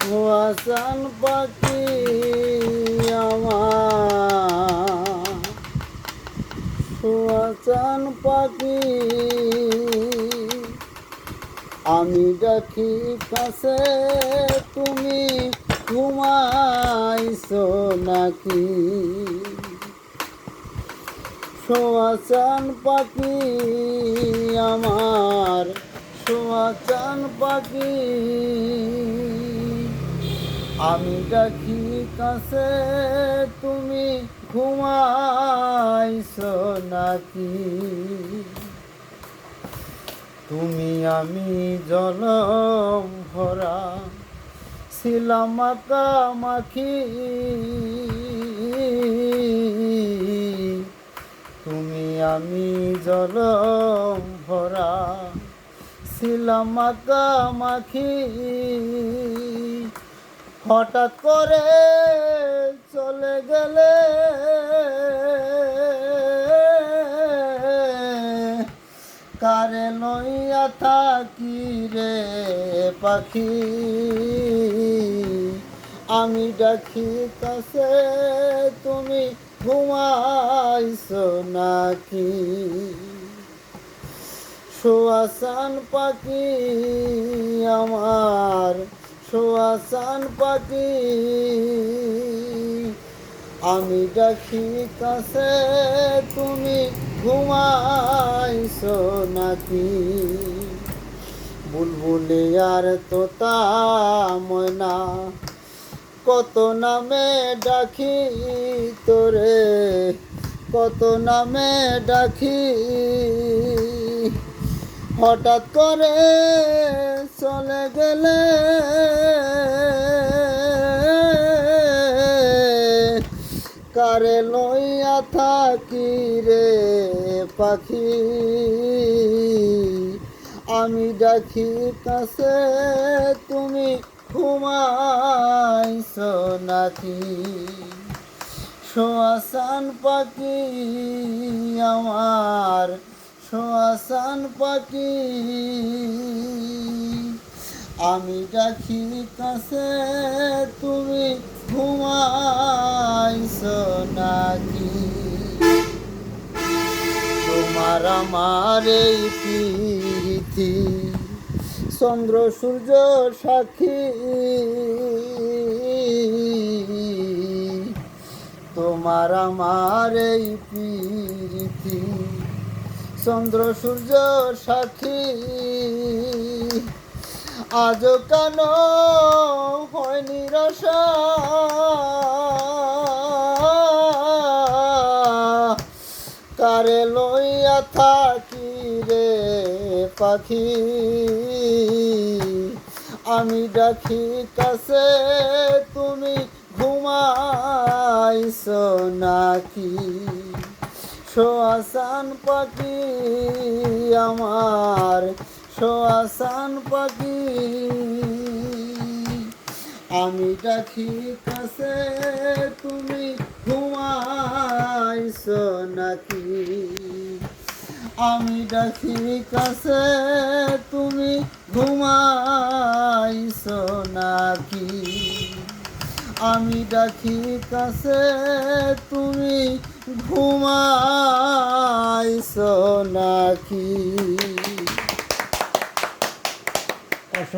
হাসান পাখি আমার হাসান পাখি আমি ডাকি কাছে তুমি ঘুমাইছো নাকি হাসান পাখি আমার হাসান পাখি আমি ডাকি কাছে তুমি ঘুমাইছো নাকি তুমি আমি জলম ভরা ছিলাম মাখামাখি তুমি আমি জলম ভরা ছিলাম মাখামাখি হঠাৎ করে চলে গেলে কারে লইয়া থাকি রে পাখি আমি ডাকি কাছে তুমি ঘুমাইছো নাকি হাসান পাখি আমার হাসান পাখি আমি ডাকি কাছে তুমি ঘুমাইছো নাকি বুলবুলি আর তোতা ময়না কত নামে ডাকি তোরে কত নামে ডাকি হঠাৎ করে চলে গেলে কারে লইয়া থাকি রে পাখি আমি ডাকি কাছে তুমি ঘুমাইছো নাকি হাসান পাখি আমার হাসান পাখি আমি ডাকি কাছে তুমি ঘুমাইছো নাকি তোমার আমার এই প্রীতি চন্দ্র সূর্য সাক্ষী তোমার আমার এই প্রীতি চন্দ্র সূর্য সাক্ষী আজ কেন হয় নিরাশা কারে লইয়া থাকি রে পাখি আমি ডাকি কাছে তুমি ঘুমাইছো নাকি হাসান পাখি আমার হাসান পাখি আমি ডাকি কাছে তুমি ঘুমাইছো নাকি আমি ডাকি কাছে তুমি ঘুমাইছো নাকি আমি ডাকি কাছে তুমি ঘুমাইছো নাকি।